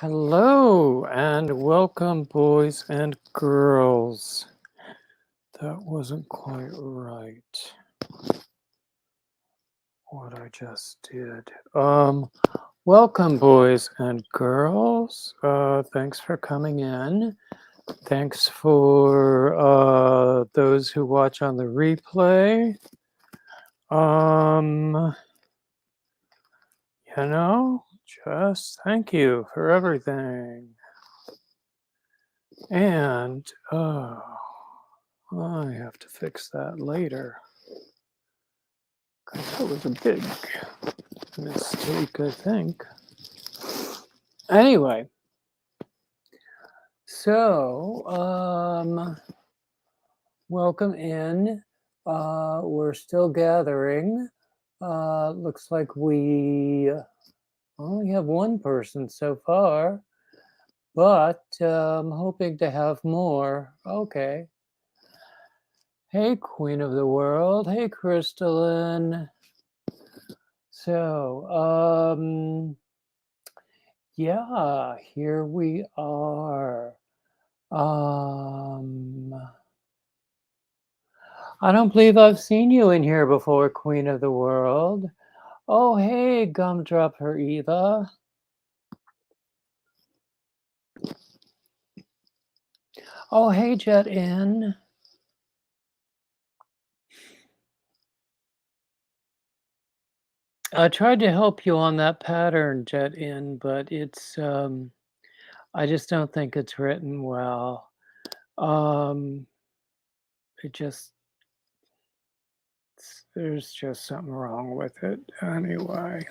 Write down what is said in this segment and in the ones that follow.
Hello and welcome, boys and girls. That wasn't quite right, what I just did. Welcome, boys and girls. Thanks for coming in. Thanks for those who watch on the replay. Just thank you for everything. And I have to fix that later. Because that was a big mistake, I think. Anyway, so welcome in. We're still gathering. Looks like we only have one person so far, but I'm hoping to have more. Okay. Hey, Queen of the World. Hey, Crystalline. So, yeah, here we are. I don't believe I've seen you in here before, Queen of the World. Oh, hey, Gumdropper Eva. Oh, hey, Jet In. I tried to help you on that pattern, Jet In, but it's, I just don't think it's written well. It just, there's just something wrong with it. Anyway.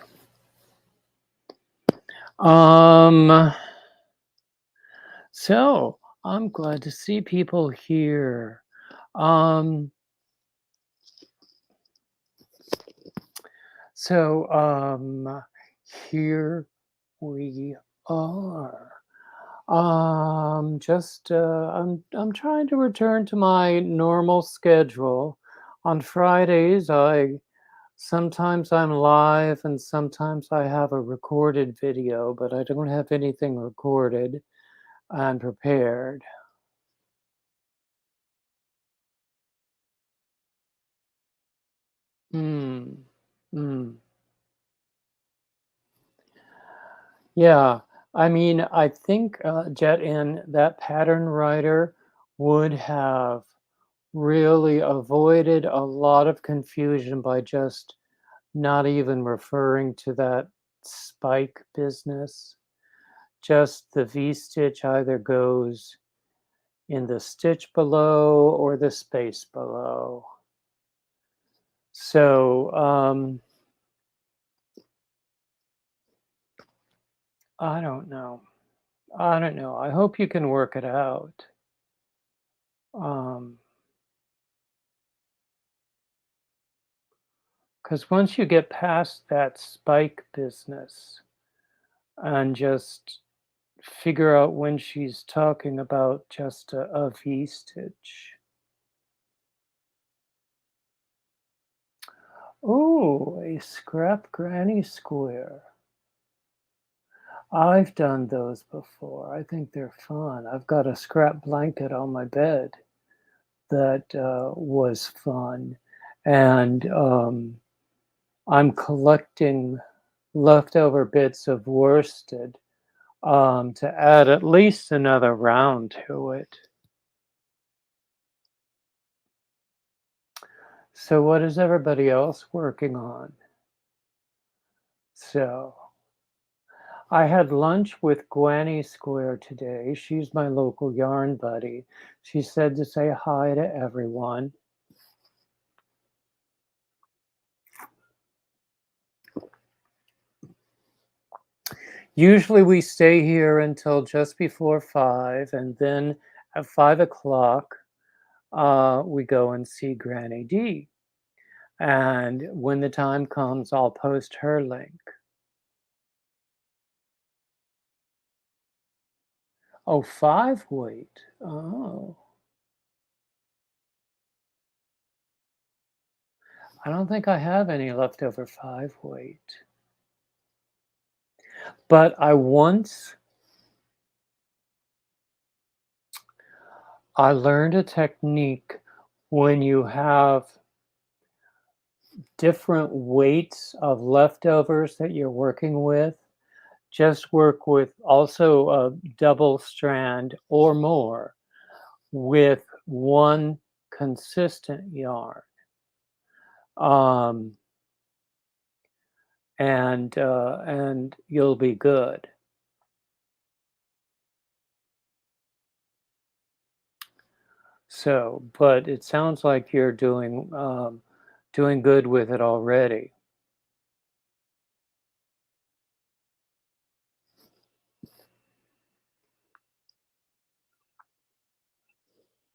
So I'm glad to see people here. Here we are. I'm trying to return to my normal schedule. On Fridays, sometimes I'm live and sometimes I have a recorded video, but I don't have anything recorded and prepared. Yeah, I mean, I think Jet In, that pattern writer, would have really avoided a lot of confusion by just not even referring to that spike business. Just the V-stitch either goes in the stitch below or the space below. So, I don't know. I hope you can work it out. Because once you get past that spike business and just figure out when she's talking about just a V-stitch. Oh, a scrap granny square. I've done those before. I think they're fun. I've got a scrap blanket on my bed that was fun. And I'm collecting leftover bits of worsted to add at least another round to it. So what is everybody else working on? So I had lunch with Granny Square today. She's my local yarn buddy. She said to say hi to everyone. Usually we stay here until just before 5, and then at 5 o'clock we go and see Granny D. And when the time comes, I'll post her link. Oh, 5 weight. Oh. I don't think I have any leftover 5 weight. But I once I learned a technique when you have different weights of leftovers that you're working with. Just work with also a double strand or more with one consistent yarn. Um, and you'll be good. So, but it sounds like you're doing good with it already.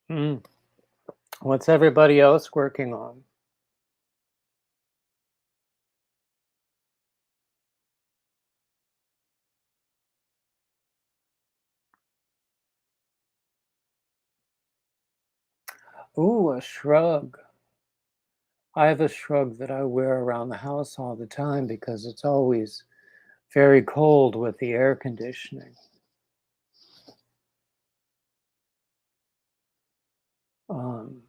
Mm. What's everybody else working on? Ooh, a shrug. I have a shrug that I wear around the house all the time because it's always very cold with the air conditioning. Um,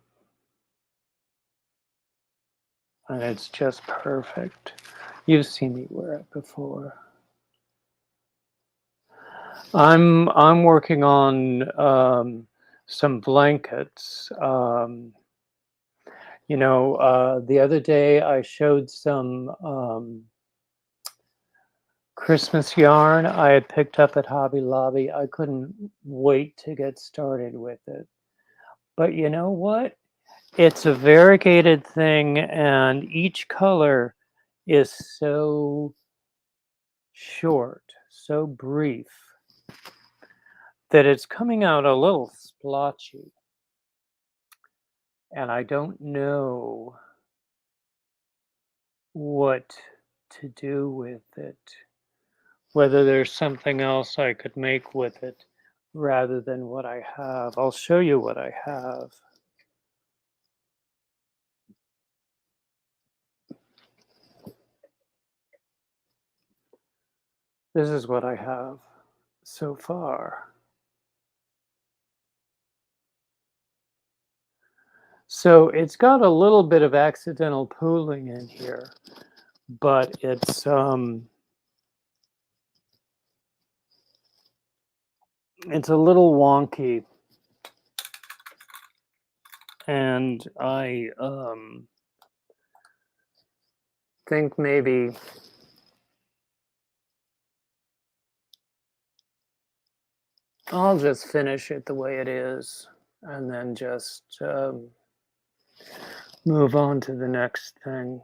and it's just perfect. You've seen me wear it before. I'm working on some blankets. The other day I showed some Christmas yarn I had picked up at Hobby Lobby. I couldn't wait to get started with it. But you know what? It's a variegated thing, and each color is so short, so brief, that it's coming out a little splotchy. And I don't know what to do with it. Whether there's something else I could make with it rather than what I have. I'll show you what I have. This is what I have so far. So it's got a little bit of accidental pooling in here, but it's a little wonky, and I think maybe I'll just finish it the way it is, and then just move on to the next thing.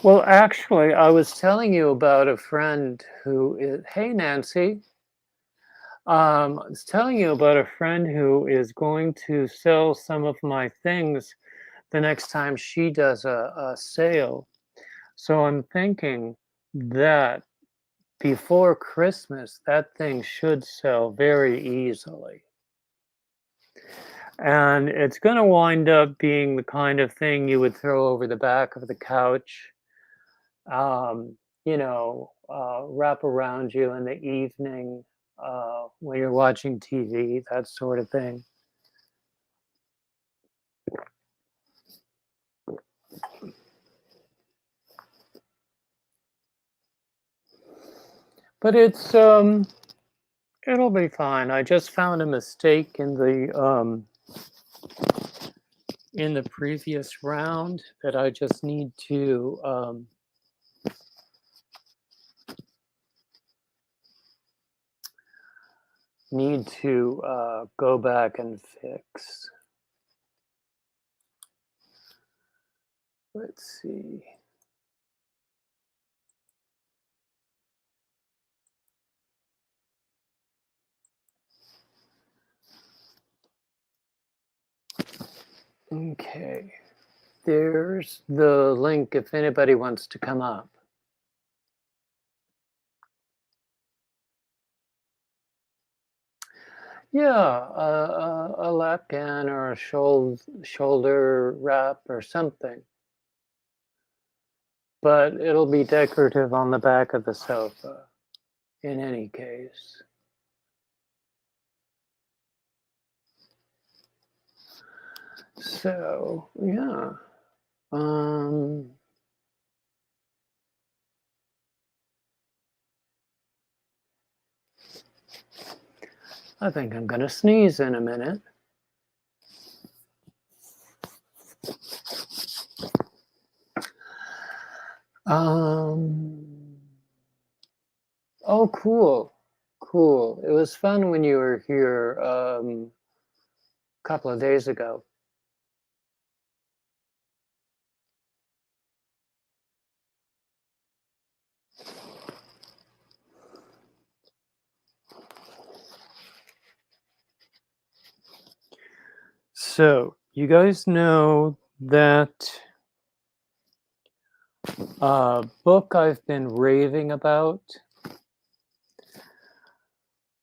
Well, actually, I was telling you about a friend who is, hey, Nancy. I was telling you about a friend who is going to sell some of my things the next time she does a sale. So I'm thinking that before Christmas, that thing should sell very easily. And it's going to wind up being the kind of thing you would throw over the back of the couch, wrap around you in the evening when you're watching TV, that sort of thing. But it'll be fine. I just found a mistake in the previous round that I just need to go back and fix. Let's see. Okay. There's the link if anybody wants to come up. Yeah, a lap-in or a shoulder wrap or something. but it'll be decorative on the back of the sofa in any case. So, yeah. I think I'm going to sneeze in a minute. Oh, cool. Cool. It was fun when you were here a couple of days ago. So, you guys know that book I've been raving about?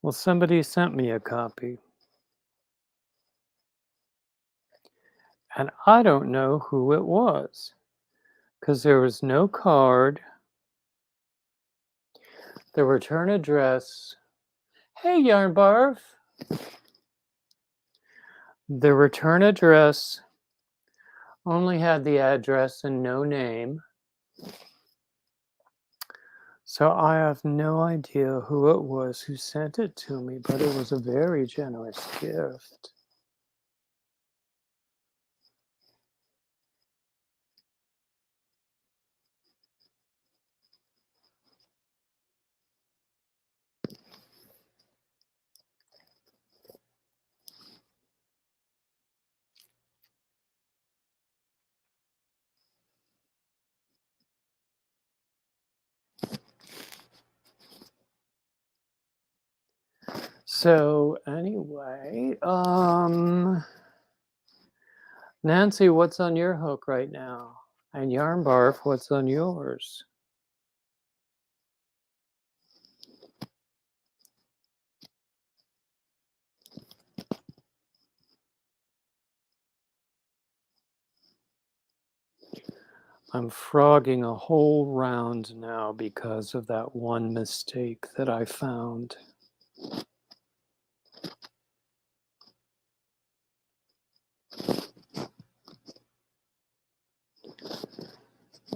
Well, somebody sent me a copy. And I don't know who it was because there was no card. The return address. Hey, Yarn Barf. The return address only had the address and no name. So I have no idea who it was who sent it to me, but it was a very generous gift. So anyway, Nancy, what's on your hook right now? And Yarn Barf, what's on yours? I'm frogging a whole round now because of that one mistake that I found.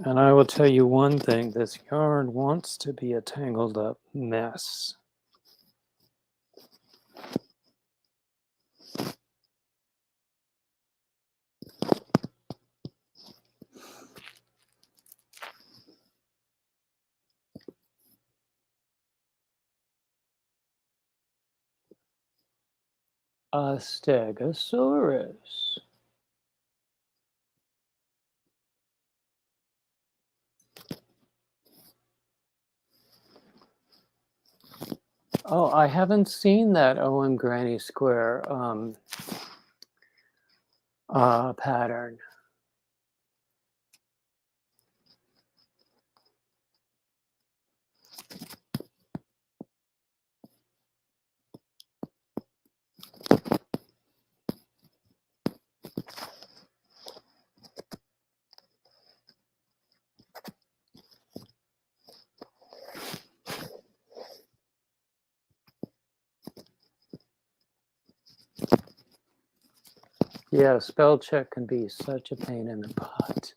And I will tell you one thing, this yarn wants to be a tangled up mess. A stegosaurus. Oh, I haven't seen that OM Granny Square pattern. Yeah, spell check can be such a pain in the butt.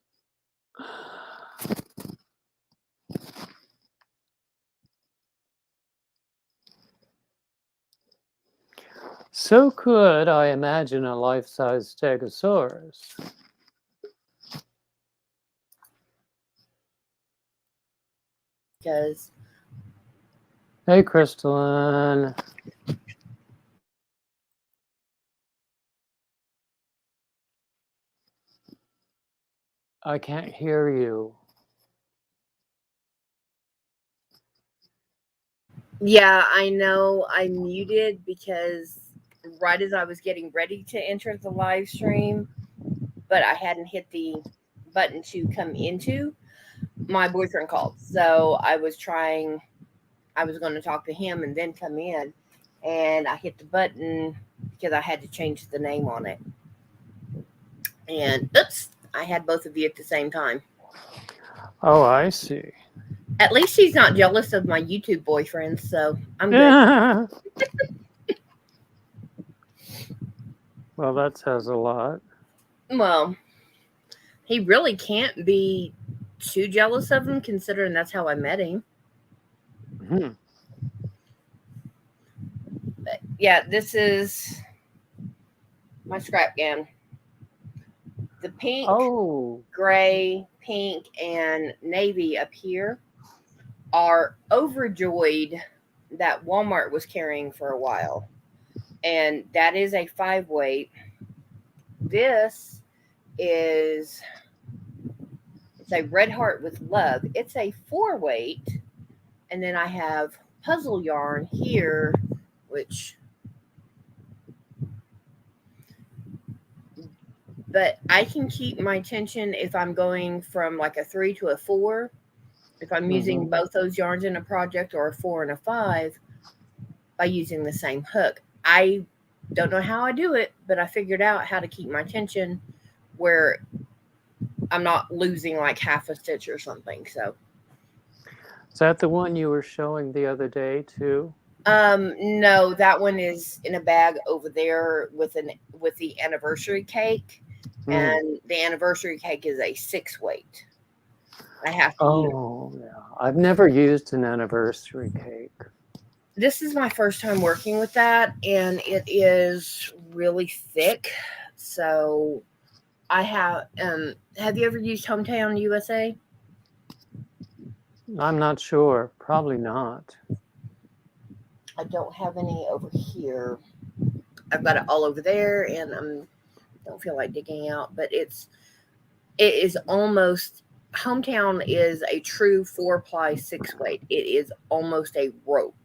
So could I imagine a life-size stegosaurus? Because Hey, Crystalline. I can't hear you. yeah, I know I muted because right as I was getting ready to enter the live stream, but I hadn't hit the button to come into, my boyfriend called. So I was going to talk to him and then come in. And I hit the button because I had to change the name on it. And oops, I had both of you at the same time. Oh, I see. At least she's not jealous of my YouTube boyfriend, so I'm good. Well, that says a lot. Well, he really can't be too jealous of him considering that's how I met him. Hmm. But yeah, this is my scrap can. The pink, Oh, gray, pink, and navy up here are overjoyed that Walmart was carrying for a while. And that is a 5 weight. This is it's a red heart with love. It's a 4 weight. And then I have puzzle yarn here, which but I can keep my tension if I'm going from like a 3 to a 4. If I'm using hmm. both those yarns in a project or a 4 and a 5 by using the same hook. I don't know how I do it, but I figured out how to keep my tension where I'm not losing like half a stitch or something. So, Is that the one you were showing the other day too? no, that one is in a bag over there with the anniversary cake, Hmm. and the anniversary cake is a 6 weight. I have to use. Oh, yeah. I've never used an anniversary cake. This is my first time working with that, and it is really thick. So I have you ever used Hometown USA? I'm not sure. Probably not. I don't have any over here. I've got it all over there, and don't feel like digging out. But it is almost Hometown is a true 4-ply 6 weight. It is almost a rope.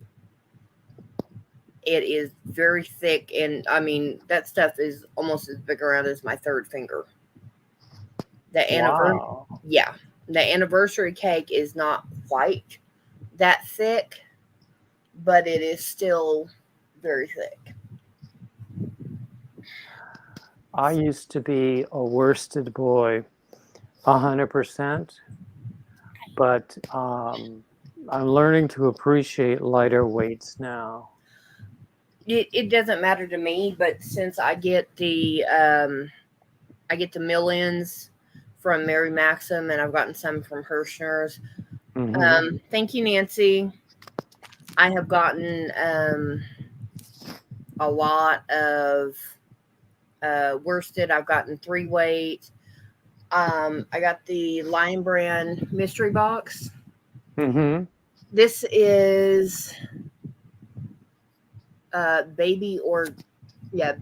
It is very thick, and I mean that stuff is almost as big around as my third finger. The anniversary, Wow. yeah, the anniversary cake is not quite that thick, but it is still very thick. I used to be a worsted boy, 100%, but I'm learning to appreciate lighter weights now. It doesn't matter to me, but since I get the mill-ins from Mary Maxim, and I've gotten some from Hirschner's. Hmm. Thank you, Nancy. I have gotten a lot of worsted. I've gotten 3 weight. I got the Lion Brand mystery box. Hmm. This is baby or yeah,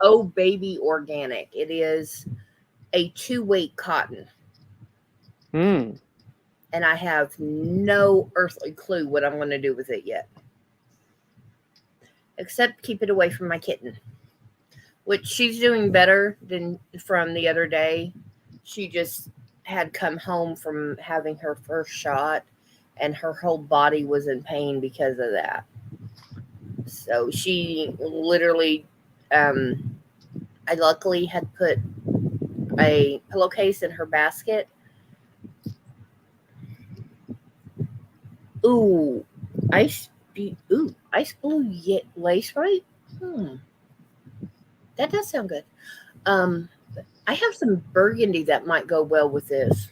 oh baby organic. It is a 2 weight cotton, Mm. and I have no earthly clue what I'm going to do with it yet, except keep it away from my kitten, which she's doing better than from the other day. She just had come home from having her first shot, and her whole body was in pain because of that. So she literally, um, I luckily had put a pillowcase in her basket. Ooh, ice blue lace, right? Hmm, that does sound good. Um, I have some burgundy that might go well with this.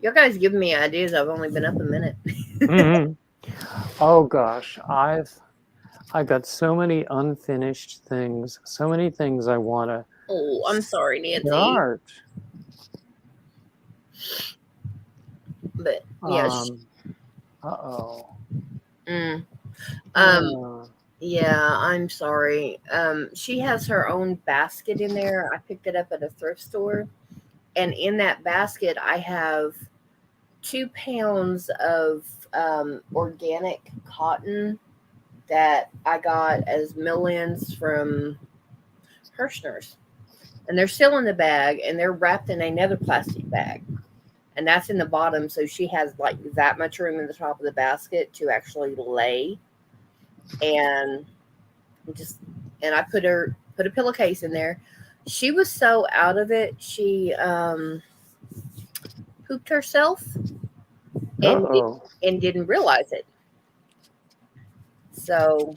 You guys giving me ideas. I've only been up a minute. Hmm. Oh gosh, I got so many unfinished things, so many things I want to Oh, I'm sorry, Nancy. start. But yeah, Um, uh-oh. mm, um, Uh, yeah, I'm sorry. She has her own basket in there. I picked it up at a thrift store, and in that basket, I have 2 pounds of organic cotton that I got as mill-ins from Hirschner's, and they're still in the bag, and they're wrapped in another plastic bag, and that's in the bottom. So she has like that much room in the top of the basket to actually lay, and just and I put a pillowcase in there. She was so out of it. pooped herself and Uh-oh. didn't realize it. So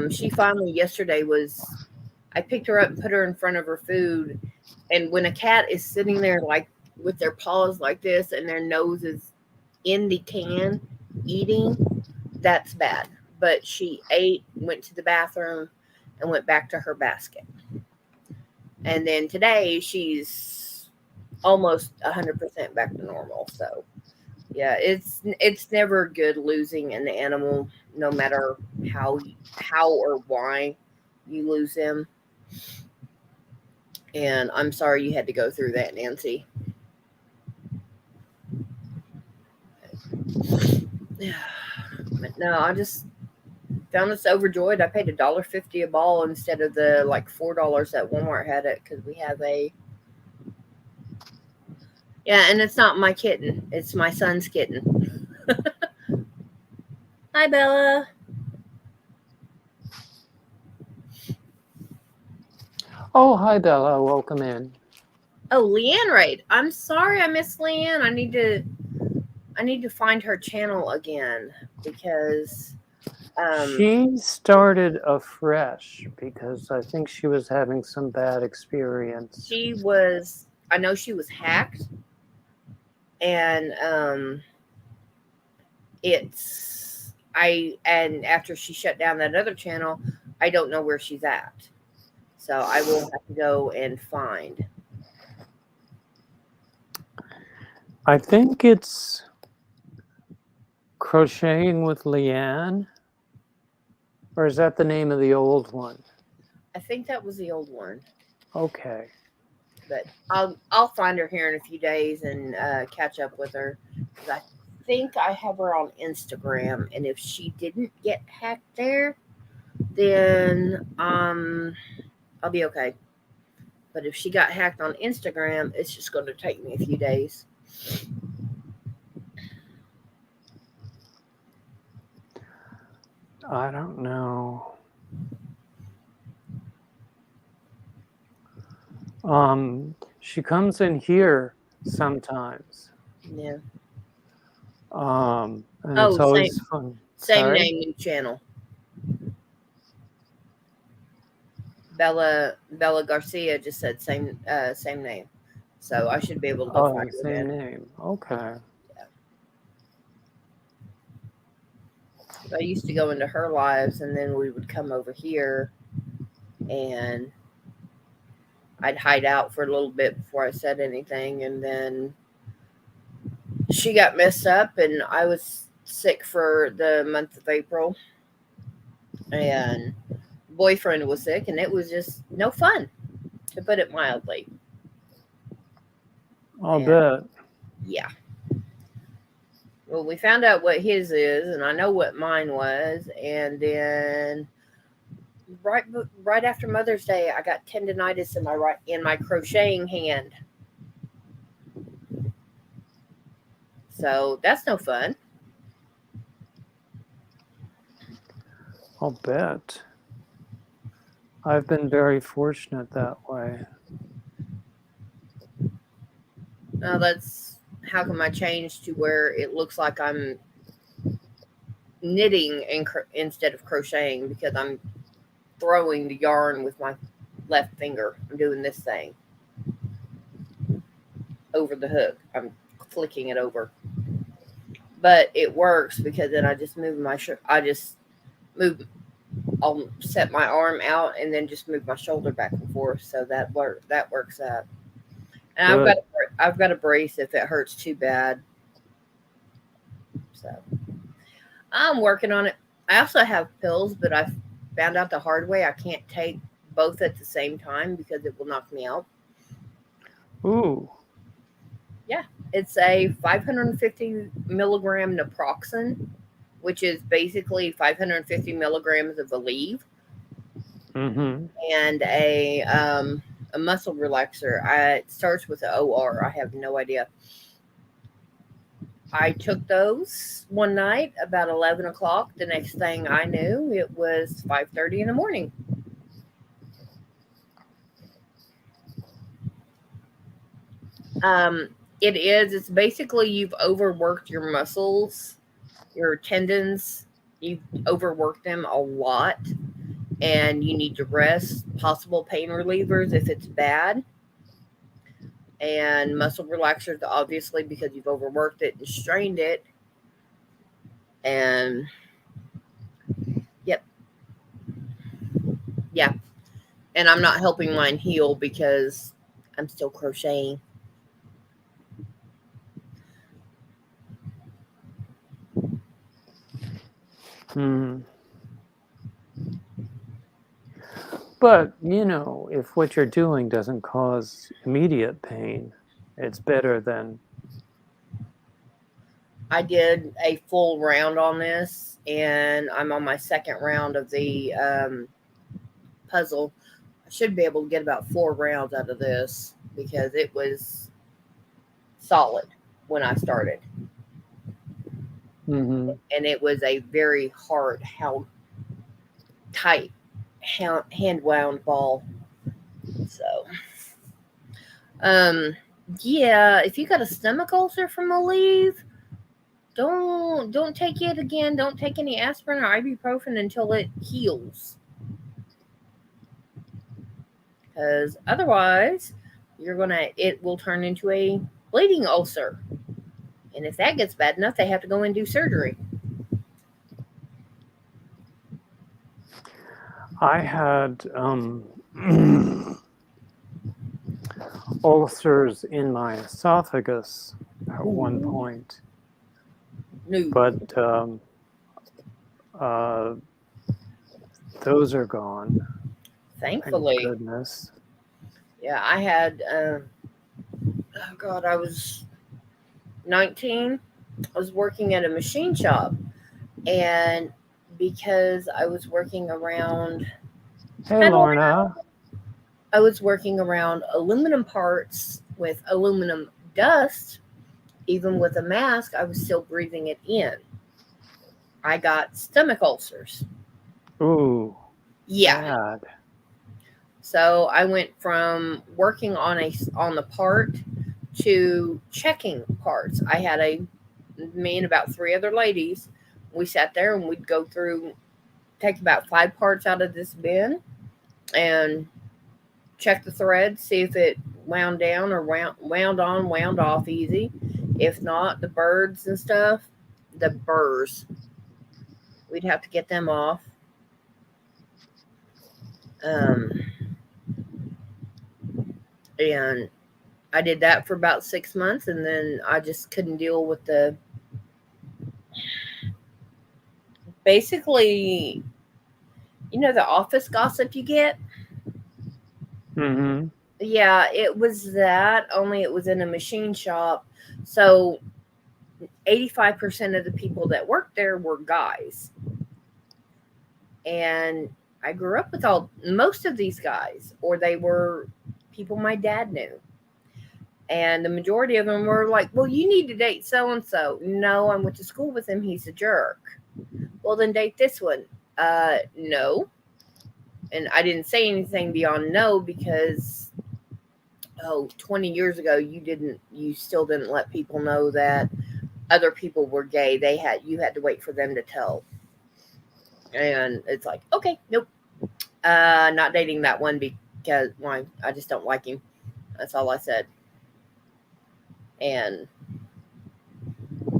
she finally yesterday was. I picked her up and put her in front of her food, and when a cat is sitting there like with their paws like this and their nose is in the can eating, that's bad. But she ate, went to the bathroom, and went back to her basket. And then today she's almost 100% back to normal. So yeah, it's never good losing an animal, no matter how or why you lose them. And I'm sorry you had to go through that, Nancy. But no, I just found us overjoyed. I paid $1.50 a ball instead of the like $4 that Walmart had it because we have a yeah, and it's not my kitten; it's my son's kitten. Hi, Bella. Oh, hi, Bella. Welcome in. Oh, Leanne, right? I'm sorry I missed Leanne. I need to find her channel again because She started afresh because I think she was having some bad experience. she was. I know she was hacked, and it's I and after she shut down that other channel, I don't know where she's at. So I will have to go and find. I think it's Crocheting with Leanne, or is that the name of the old one? I think that was the old one, Okay. but I'll find her here in a few days and catch up with her because I think I have her on Instagram, and if she didn't get hacked there, then I'll be okay. But if she got hacked on Instagram, it's just going to take me a few days. I don't know. She comes in here sometimes. Yeah. And Oh, it's always fun. same Sorry? name, new channel. Bella Garcia just said same name, so I should be able to go Oh, find her same then. name. Okay. I used to go into her lives, and then we would come over here, and I'd hide out for a little bit before I said anything, and then she got messed up, and I was sick for the month of April, and boyfriend was sick, and it was just no fun, to put it mildly. I'll And bet. yeah, well, we found out what his is, and I know what mine was, and then right right after Mother's Day, I got tendonitis in my crocheting hand. So that's no fun. I'll bet. I've been very fortunate that way. Now that's how come I changed to where it looks like I'm knitting instead of crocheting because I'm throwing the yarn with my left finger. I'm doing this thing over the hook. I'm flicking it over, but it works because then I just move I just move. I'll set my arm out and then just move my shoulder back and forth. So that works out. And Good. I've got a brace if it hurts too bad. So I'm working on it. I also have pills, but I found out the hard way I can't take both at the same time because it will knock me out. Ooh. Yeah, it's a 550 milligram naproxen, which is basically 550 milligrams of Aleve, Mm-hmm. and a muscle relaxer. It starts with an OR. I have no idea. I took those one night about 11 o'clock. The next thing I knew, it was 5:30 in the morning. Um, It is. It's basically you've overworked your muscles, your tendons. You've overworked them a lot, and you need to rest. Possible pain relievers if it's bad, and muscle relaxers, obviously, because you've overworked it and strained it. And yep, yeah. And I'm not helping mine heal because I'm still crocheting. Hmm. But, if what you're doing doesn't cause immediate pain, it's better than. I did a full round on this, and I'm on my second round of the puzzle. I should be able to get about 4 rounds out of this because it was solid when I started. Hmm. And it was a very hard, how tight hand wound ball. So, um, yeah, if you got a stomach ulcer from a leave, don't take it again. Don't take any aspirin or ibuprofen until it heals, because otherwise, it will turn into a bleeding ulcer, and if that gets bad enough, they have to go and do surgery. I had ulcers in my esophagus at one Ooh, point, no, but uh, those are gone. Thank thankfully, goodness. yeah, I had. Oh God, I was 19. I was working at a machine shop, and because I was working around, Hey, hi, Lorna. I was working around aluminum parts with aluminum dust. Even with a mask, I was still breathing it in. I got stomach ulcers. Ooh, Yeah. bad. So I went from working on the part to checking parts. I had me and about 3 other ladies. We sat there and we'd go through, take about 5 parts out of this bin and check the thread, see if it wound down or wound on, wound off easy. If not, the birds and stuff, the burrs, we'd have to get them off. Um, and I did that for about 6 months, and then I just couldn't deal with the basically, the office gossip you get. Mm-hmm. Yeah, it was that, only it was in a machine shop. So 85% of the people that worked there were guys. And I grew up with most of these guys, or they were people my dad knew. And the majority of them were like, well, you need to date so and so. No, I went to school with him. He's a jerk. Well, then date this one. No. And I didn't say anything beyond no because, 20 years ago, you still didn't let people know that other people were gay. You had to wait for them to tell. And it's like, okay, nope. Not dating that one because why? I just don't like him. That's all I said. And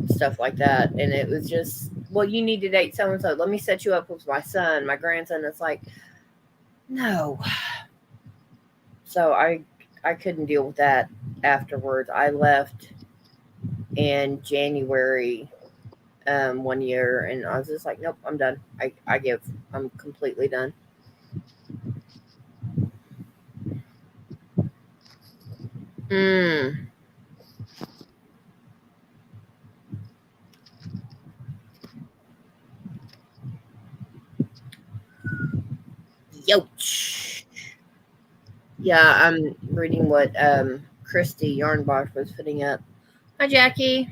stuff like that. And it was just, well, you need to date so and so. Let me set you up with my son, my grandson. It's like, no. So I couldn't deal with that afterwards. I left in January one year, and I was just like, nope, I'm done. I'm completely done. Mm. Yoch. Yeah, I'm reading what Christy Yarnbach was putting up. Hi, Jackie.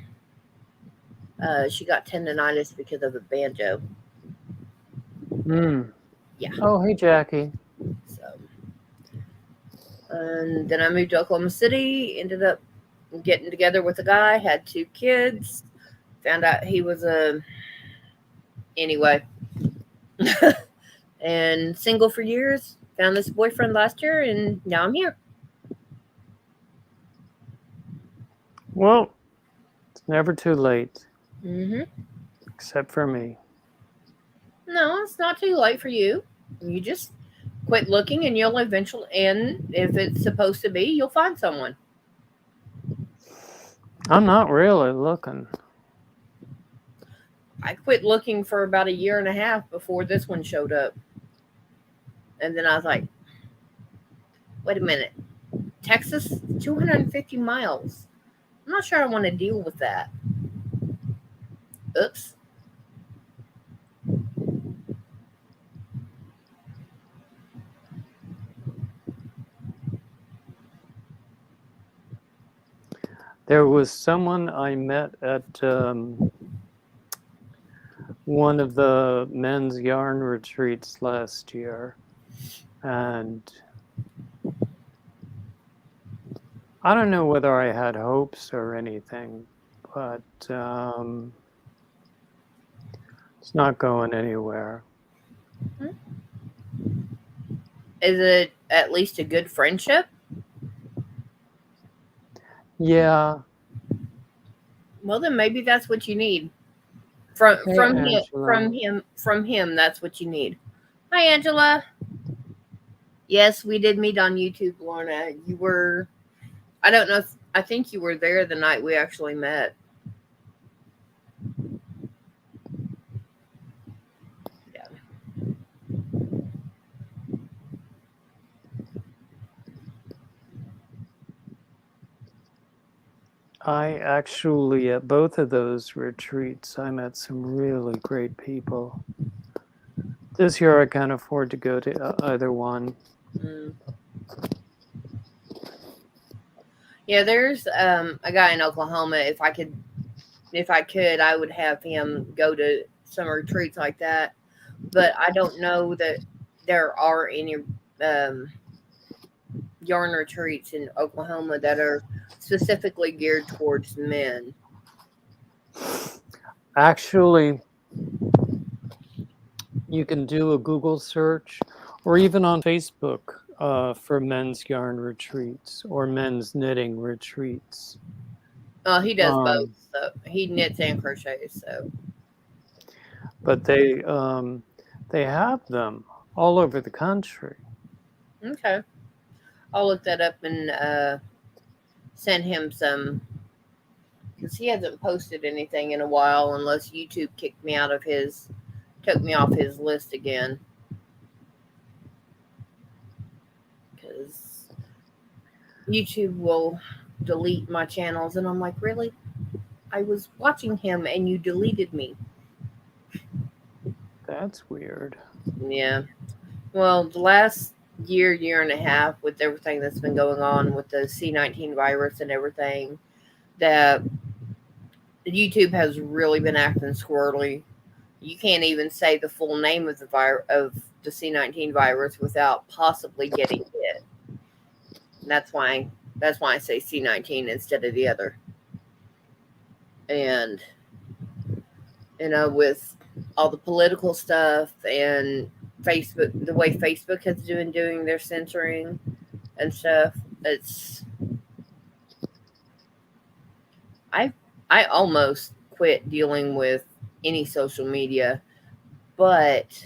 She got tendonitis because of a banjo. Mm. Yeah. Oh, hey, Jackie. So, and then I moved to Oklahoma City. Ended up getting together with a guy, had 2 kids, found out he was a anyway, and single for years. Found this boyfriend last year, and now I'm here. Well, it's never too late, Hmm. except for me. No, it's not too late for you. You just quit looking, and you'll eventually. And if it's supposed to be, you'll find someone. I'm not really looking. I quit looking for about a year and a half before this one showed up, and then I was like, "Wait a minute, Texas, 250 miles. I'm not sure I want to deal with that." Oops. There was someone I met at one of the men's yarn retreats last year, and I don't know whether I had hopes or anything, but it's not going anywhere. Is it at least a good friendship? Yeah. Well, then maybe that's what you need. From Hey, from him Angela. from him. That's what you need. Hi, Angela. Yes, we did meet on YouTube, Lorna. You were. I don't know. I think you were there the night we actually met. Yeah. I actually, at both of those retreats, I met some really great people. This year, I can't afford to go to either one. Mm. Yeah, there's a guy in Oklahoma. If I could, I would have him go to some retreats like that. But I don't know that there are any um, yarn retreats in Oklahoma that are specifically geared towards men. Actually, you can do a Google search or even on Facebook for men's yarn retreats or men's knitting retreats. He does both. Um, So he knits and crochets. So but they have them all over the country. okay, I'll look that up and send him some because he hasn't posted anything in a while unless YouTube took me off his list again. Because YouTube will delete my channels, and I'm like, really? I was watching him, and you deleted me. That's weird. Yeah. Well, the last year and a half, with everything that's been going on with the C-19 virus and everything, that YouTube has really been acting squirrely. You can't even say the full name of the C-19 virus without possibly getting hit. And that's why I say C-19 instead of the other. And with all the political stuff and Facebook, the way Facebook has been doing their censoring and stuff, it's I I almost quit dealing with any social media, but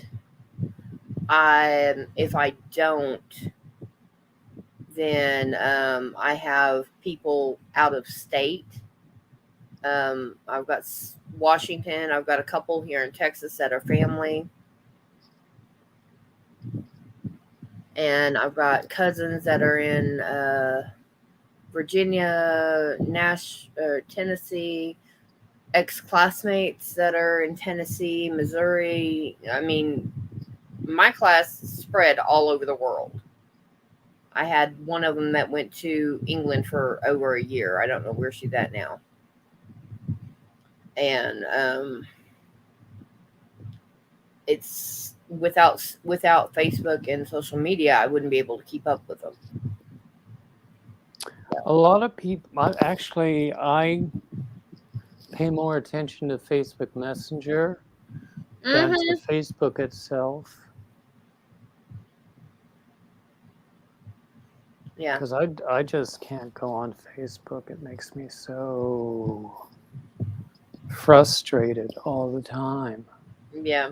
if I don't, then I have people out of state. I've got Washington. I've got a couple here in Texas that are family, and I've got cousins that are in Virginia, Tennessee, ex-classmates that are in Tennessee, Missouri. I mean, my class spread all over the world. I had one of them that went to England for over a year. I don't know where she's at now. And it's without Facebook and social media, I wouldn't be able to keep up with them. A lot of people, I pay more attention to Facebook Messenger than to Mm-hmm. Facebook itself Yeah. because I just can't go on Facebook. It makes me so frustrated all the time. Yeah.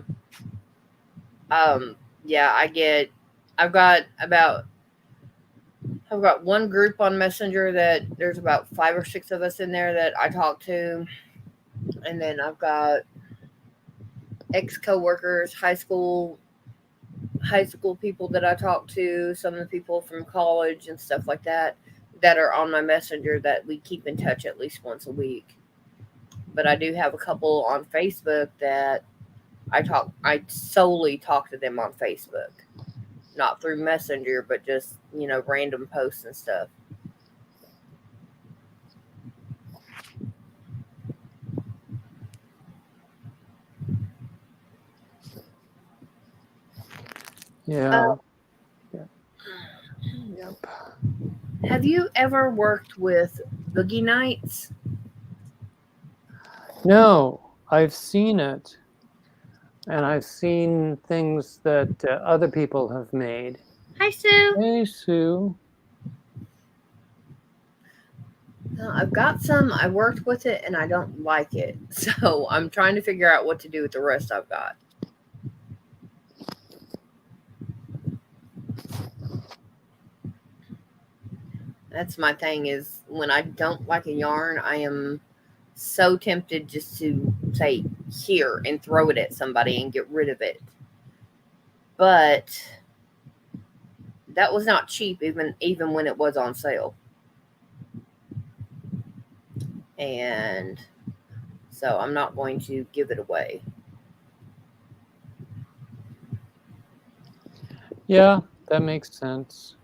Yeah, I've got about I've got one group on Messenger that there's about 5 or 6 of us in there that I talk to, and then I've got ex coworkers, high school people that I talk to, some of the people from college and stuff like that that are on my Messenger that we keep in touch at least once a week. But I do have a couple on Facebook that I solely talk to them on Facebook. Not through Messenger, but just, random posts and stuff. Uh, Yeah. Yeah. Yep. have you ever worked with Boogie Nights? No, I've seen it, and I've seen things that other people have made. Hi, Sue. Hey, Sue. I've got some. I worked with it and I don't like it. So I'm trying to figure out what to do with the rest I've got. That's my thing is when I don't like a yarn, I am so tempted just to say here and throw it at somebody and get rid of it. But that was not cheap even when it was on sale. And so I'm not going to give it away. Yeah, that makes sense.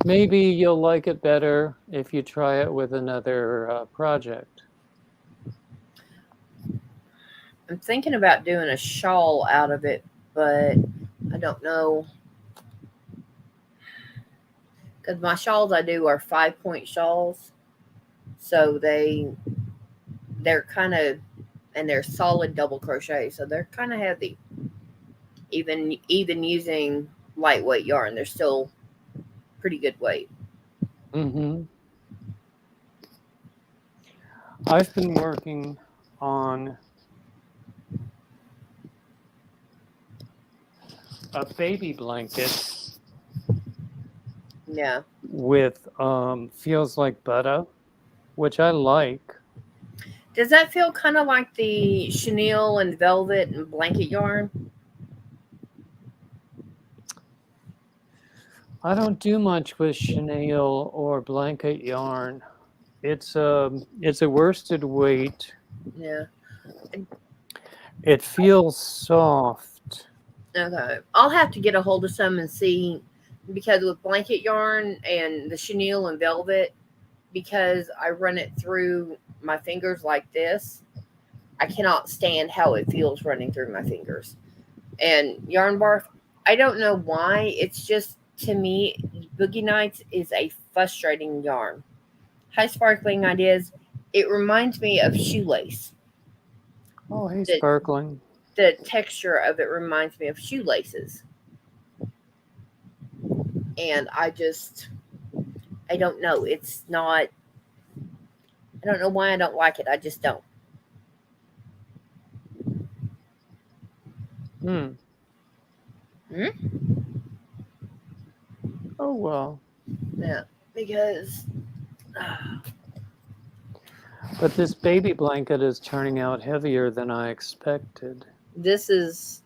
Maybe you'll like it better if you try it with another project. I'm thinking about doing a shawl out of it, but I don't know because my shawls I do are 5 point shawls, so they're kind of and they're solid double crochet, so they're kind of heavy. Even using lightweight yarn, they're still pretty good weight. Hmm. I've been working on a baby blanket Yeah. with feels like butter, which I like. Does that feel kind of like the chenille and velvet and blanket yarn? I don't do much with chenille or blanket yarn. It's a worsted weight. Yeah. It feels soft. Okay. I'll have to get a hold of some and see because with blanket yarn and the chenille and velvet, because I run it through my fingers like this, I cannot stand how it feels running through my fingers. And yarn barf, I don't know why. It's just to me, Boogie Nights is a frustrating yarn. High sparkling ideas. It reminds me of shoelace. Oh, hey, The sparkling. the texture of it reminds me of shoelaces, and I don't know. It's not. I don't know why I don't like it. I just don't. Hmm. Hmm? Oh well. Yeah, because But this baby blanket is turning out heavier than I expected. this is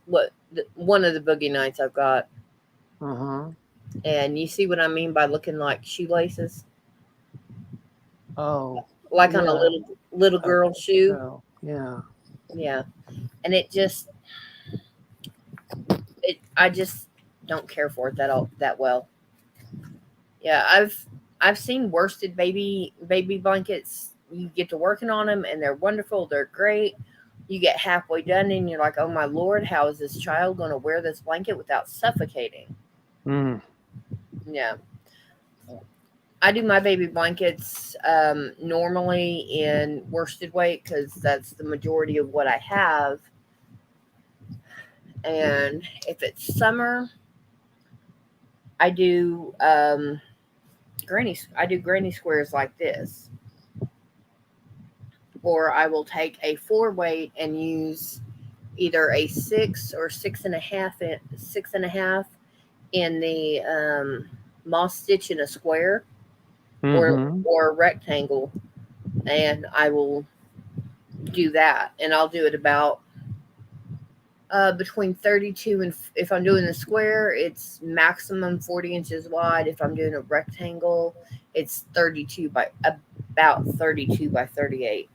one of the Boogie Nights I've got, Uh huh. and you see what I mean by looking like shoelaces, Oh, like on a yeah. little I girl think shoe. so. Yeah. Yeah, and I just don't care for it that well. Yeah, I've seen worsted baby blankets. You get to working on them, and they're wonderful. They're great. You get halfway done, and you're like, "Oh my lord, how is this child going to wear this blanket without suffocating?" Mm. Yeah. I do my baby blankets normally in worsted weight because that's the majority of what I have. And if it's summer, I do granny squares like this, or I will take a 4 weight and use either a 6 or 6.5 in the moss stitch in a square, or Mm-hmm. or a rectangle, and I will do that, and I'll do it about between 32 and if I'm doing a square, it's maximum 40 inches wide. If I'm doing a rectangle, it's 32 by about 32 by 38.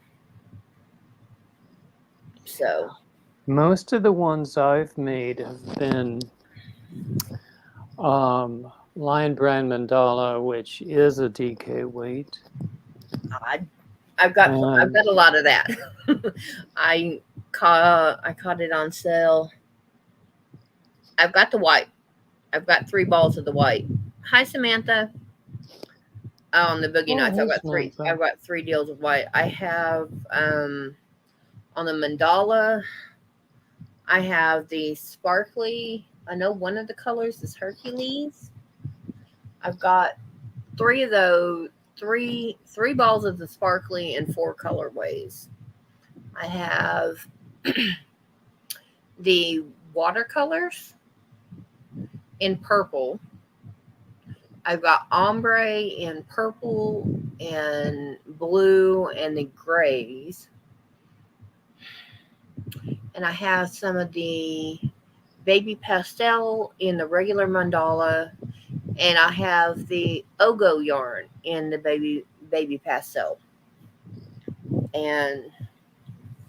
So Most of the ones I've made have been Lion Brand Mandala, which is a DK weight. I I've And got a lot of that. I caught it on sale. I've got the white. I've got 3 balls of the white. Hi Samantha. On the boogie oh, nights, hey, I've Samantha. got 3 deals of white. I have on the mandala. I have the sparkly. I know one of the colors is Hercules. I've got 3 of those. Three balls of the sparkly in 4 colorways. I have the watercolors in purple. I've got ombre in purple and blue and the grays. And I have some of the baby pastel in the regular mandala, and I have the Ogo yarn in the baby pastel. And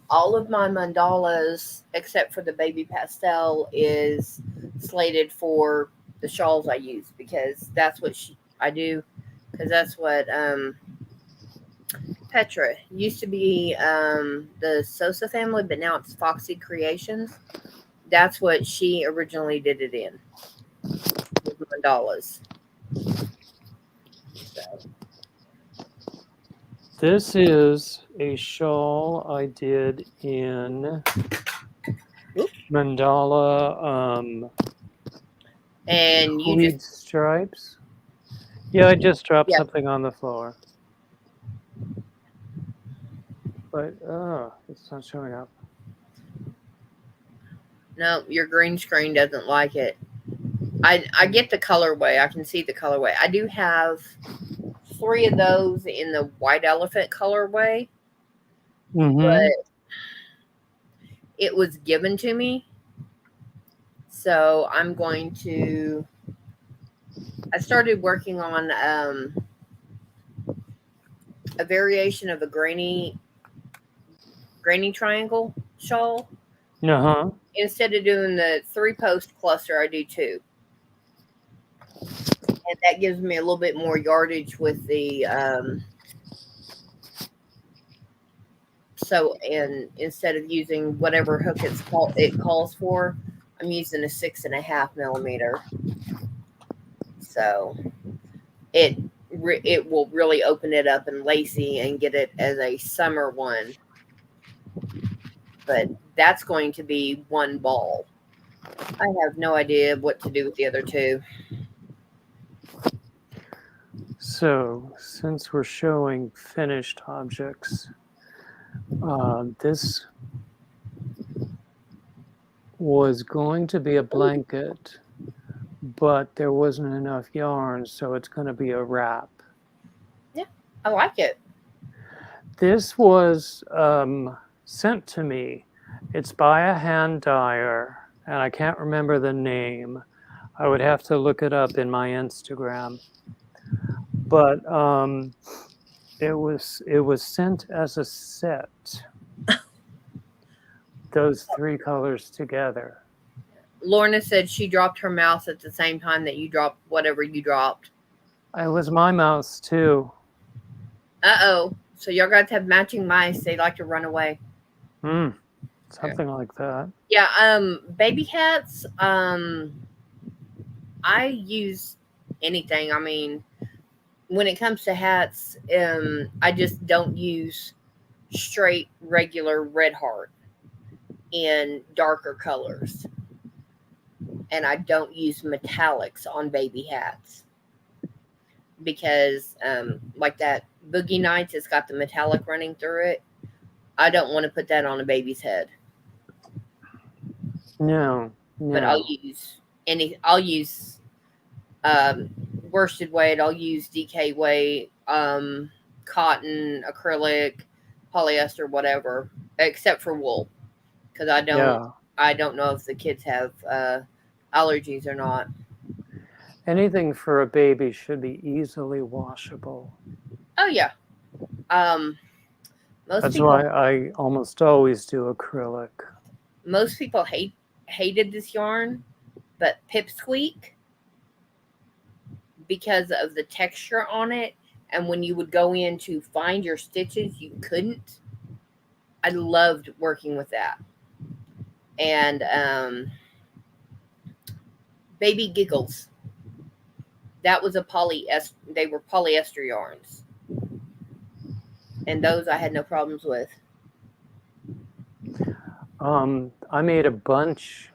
all of my mandalas, except for the baby pastel, is slated for the shawls I use because that's what I do. Because that's what Petra used to be the Sosa family, but now it's Foxy Creations. That's what she originally did it in, with mandalas. So, This is a shawl I did in oop. mandala And you just, tweed stripes. Yeah, I just dropped yeah, something on the floor. But it's not showing up. no, your green screen doesn't like it. I get the colorway. I can see the colorway. I do have 3 of those in the white elephant colorway, Mm-hmm. but it was given to me. So I'm going to. I started working on a variation of a granny triangle shawl. Uh-huh. Instead of doing the 3 post cluster, I do 2, and that gives me a little bit more yardage with the so, and instead of using whatever hook it calls for, I'm using a 6.5 millimeter. So it it will really open it up and lacy and get it as a summer one. But that's going to be 1 ball. I have no idea what to do with the other 2. So, since we're showing finished objects, this was going to be a blanket, but there wasn't enough yarn, so it's going to be a wrap. Yeah, I like it. This was sent to me. It's by a hand dyer, and I can't remember the name. I would have to look it up in my Instagram. But it was sent as a set. Those 3 colors together. Lorna said she dropped her mouse at the same time that you dropped whatever you dropped. It was my mouse too. Uh-oh. So y'all got to have matching mice. They like to run away. Something like that. Yeah, baby hats, I use anything. I mean, when it comes to hats, I just don't use straight regular red heart in darker colors, and I don't use metallics on baby hats because, like that Boogie Nights, it's got the metallic running through it. I don't want to put that on a baby's head. No, But I'll no. use any. I'll use um, worsted weight. I'll use DK weight, cotton, acrylic, polyester, whatever, except for wool, because I don't. Yeah. I don't know if the kids have allergies or not. Anything for a baby should be easily washable. Oh yeah. Um, most That's people why I almost always do acrylic. most people hated this yarn, but Pipsqueak, because of the texture on it, and when you would go in to find your stitches, you couldn't. I loved working with that. And Baby Giggles, that was a polyester. They were polyester yarns, and those I had no problems with. I made a bunch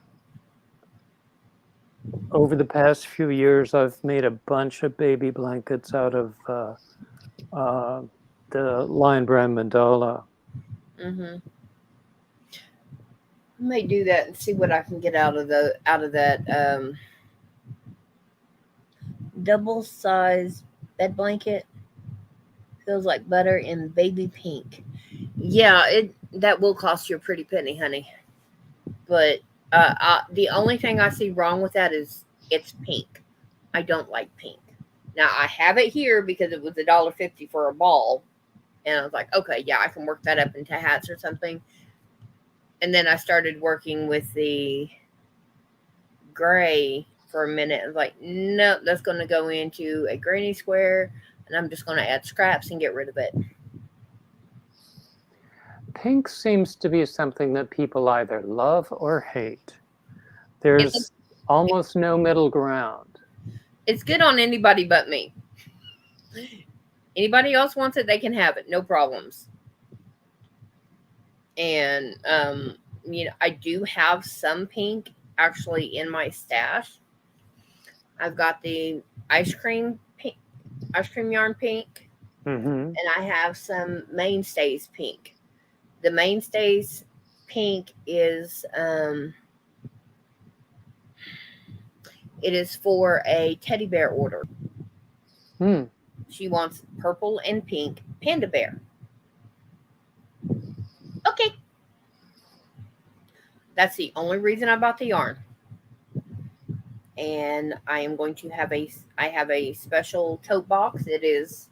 over the past few years. I've made a bunch of baby blankets out of uh, the Lion Brand Mandola. I may do that and see what I can get out of that double size bed blanket. Feels like butter in baby pink. Yeah, it that will cost you a pretty penny, honey. But the only thing I see wrong with that is it's pink. I don't like pink. Now I have it here because it was $1.50 for a ball, and I was like, okay, yeah, I can work that up into hats or something. And then I started working with the gray for a minute. I was like, no, that's going to go into a granny square, and I'm just going to add scraps and get rid of it. Pink seems to be something that people either love or hate. It's There's almost no middle ground. it's good on anybody but me. Anybody else wants it, they can have it, no problems. And I do have some pink actually in my stash. I've got the ice cream pink, ice cream yarn pink, Mm-hmm. and I have some mainstays pink. The mainstays pink is it is for a teddy bear order. Hmm. She wants purple and pink panda bear. Okay, that's the only reason I bought the yarn. And I am going to have a special tote box. It is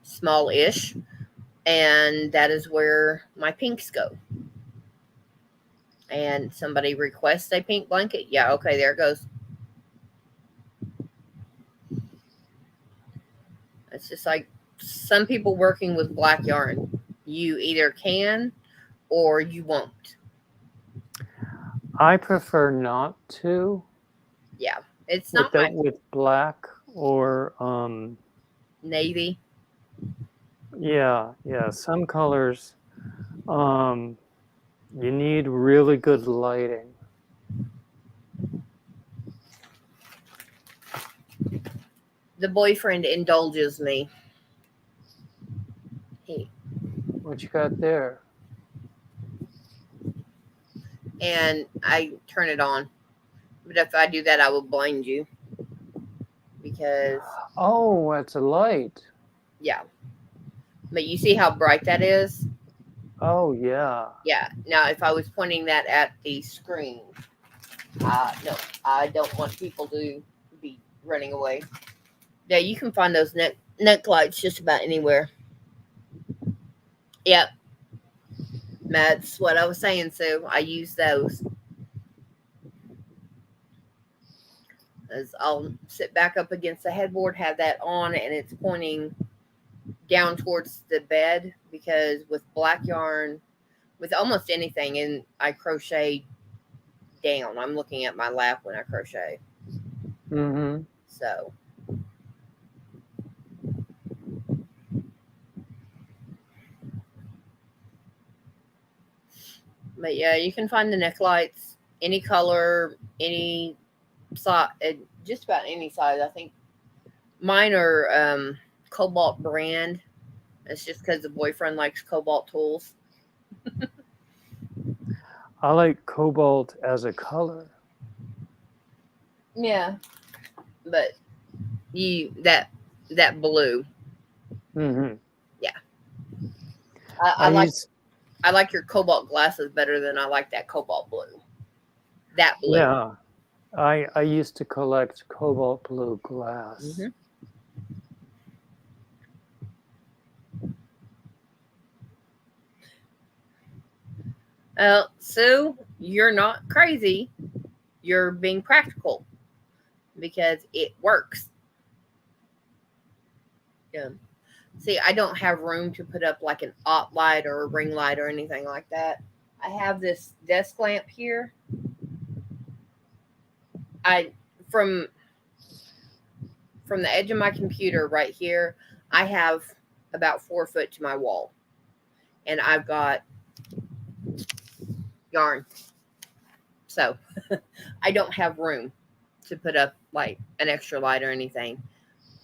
small-ish, and that is where my pinks go. And somebody requests a pink blanket. Yeah, okay, there it goes. It's just like some people working with black yarn. You either can or you won't. I prefer not to Yeah, it's not my with black or navy. yeah. Some colors you need really good lighting. The boyfriend indulges me. He What you got there? and I turn it on. But if I do that, I will blind you because Oh, that's a light. yeah. But you see how bright that is? Oh yeah. Yeah. Now, if I was pointing that at the screen, no, I don't want people to be running away. Yeah, you can find those neck lights just about anywhere. Yep, that's what I was saying. So I use those. As I'll sit back up against the headboard, have that on, and it's pointing down towards the bed because with black yarn, with almost anything, and I crochet down. I'm looking at my lap when I crochet. Mm-hmm. So But yeah, you can find the neck lights, any color, any size, just about any size. I think mine are Cobalt brand. It's just because the boyfriend likes Cobalt tools. I like cobalt as a color. Yeah, but you that blue. Hmm. Yeah, I I like used, I like your Cobalt glasses better than I like that Cobalt blue. That blue. yeah, I used to collect cobalt blue glass. Hmm. So you're not crazy. You're being practical because it works. Yeah. See, I don't have room to put up like an op light or a ring light or anything like that. I have this desk lamp here. I from from the edge of my computer right here, I have about 4 foot to my wall, and I've got yarn. So I don't have room to put up like an extra light or anything.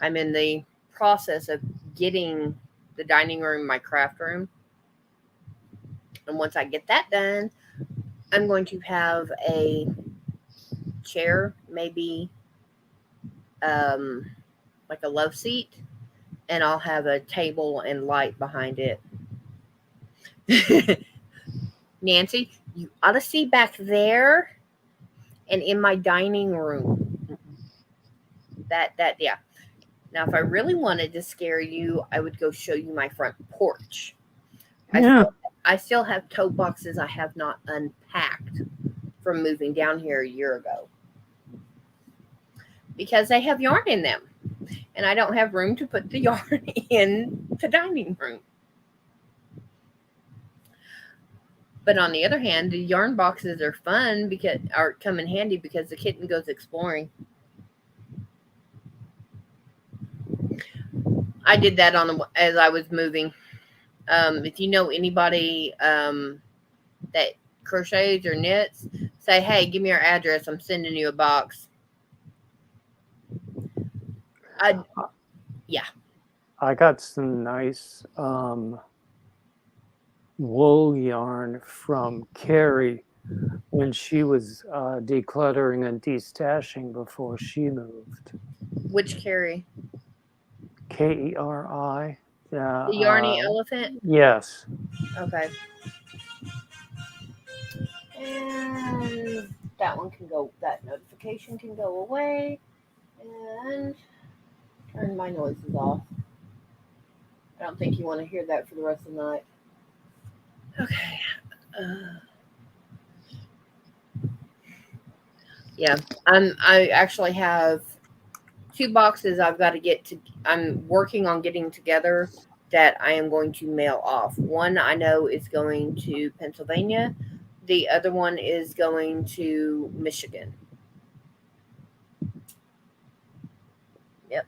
I'm in the process of getting the dining room my craft room. And once I get that done, I'm going to have a chair, maybe um, like a love seat, and I'll have a table and light behind it. Nancy, you ought to see back there and in my dining room. Yeah. Now, if I really wanted to scare you, I would go show you my front porch. I Yeah. still, I still have tote boxes I have not unpacked from moving down here a year ago because they have yarn in them, and I don't have room to put the yarn in the dining room. But on the other hand, the yarn boxes are fun because are come in handy because the kitten goes exploring. I did that as I was moving. If you know anybody that crochets or knits, say, hey, give me your address. I'm sending you a box. I Yeah. I got some nice wool yarn from Carrie when she was decluttering and destashing before she moved. Which Carrie? Keri. Yeah. The yarny elephant. Yes. Okay. And that one can go. That notification can go away. And turn my noises off. I don't think you want to hear that for the rest of the night. Okay. Uh, yeah. I actually have 2 boxes I've got to get to. I'm working on getting together that I am going to mail off. One I know is going to Pennsylvania. The other one is going to Michigan. Yep.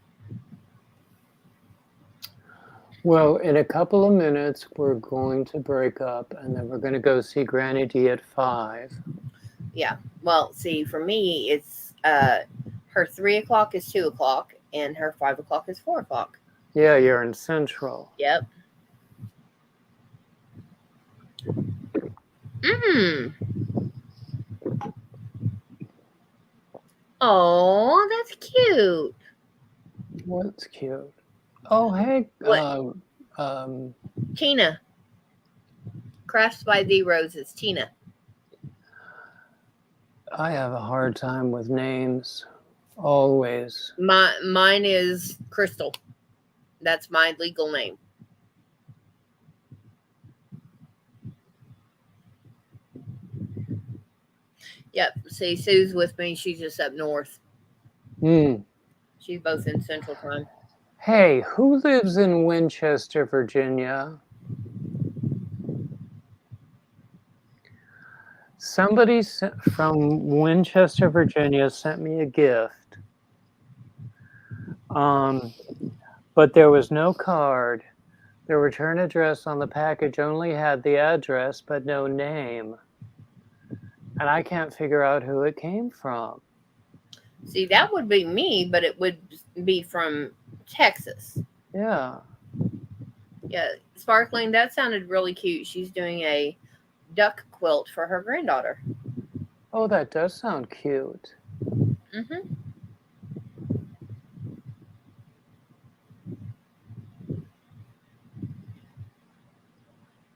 Well, in a couple of minutes, we're going to break up and then we're going to go see Granny D at 5. Yeah. Well, see, for me, it's her 3 o'clock is 2 o'clock, and her 5 o'clock is 4 o'clock. Yeah, you're in Central. Yep. Mm. Oh, that's cute. What's cute? Oh, hey, What? Tina. Crafts by the Roses. Tina. I have a hard time with names. Always. Mine is Crystal. That's my legal name. Yep. See, Sue's with me. She's just up north. Hmm. She's both in Central Time. Hey, who lives in Winchester, Virginia? Somebody from Winchester, Virginia sent me a gift. But there was no card. The return address on the package only had the address, but no name. and I can't figure out who it came from. See, that would be me, but it would be from Texas. Yeah. Yeah, Sparkling, that sounded really cute. She's doing a duck quilt for her granddaughter. Oh, that does sound cute. Hmm.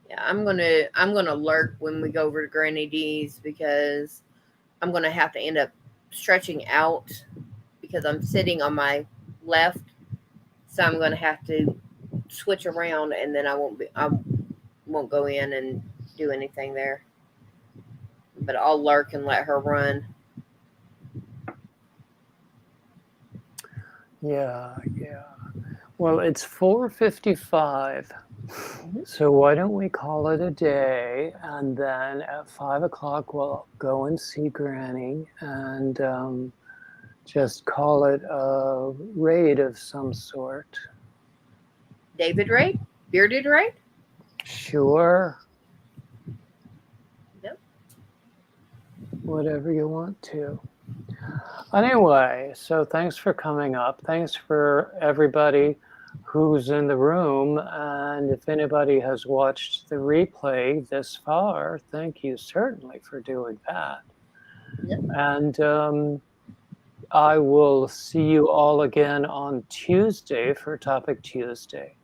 Yeah, I'm gonna lurk when we go over to Granny D's because I'm gonna have to end up stretching out because I'm sitting on my left, so I'm gonna have to switch around, and then I won't go in and do anything there. But I'll lurk and let her run. Yeah, yeah. Well, it's 4:55. Hmm. So why don't we call it a day, and then at 5 o'clock we'll go and see Granny, and just call it a raid of some sort. David Ray, bearded Ray. Sure, Yep. whatever you want to. Anyway, so thanks for coming up. Thanks for everybody who's in the room. And if anybody has watched the replay this far, thank you certainly for doing that. Yep. And I will see you all again on Tuesday for Topic Tuesday.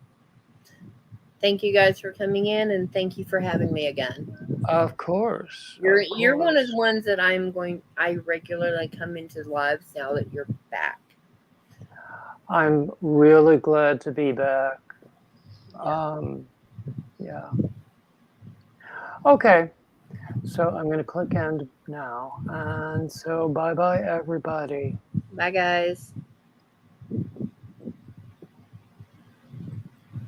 Thank you guys for coming in, and thank you for having me again. Of course. You're one of the ones that I regularly come into lives now that you're back. I'm really glad to be back. Yeah. Yeah. Okay. So I'm going to click end now. And so bye bye, everybody. Bye guys.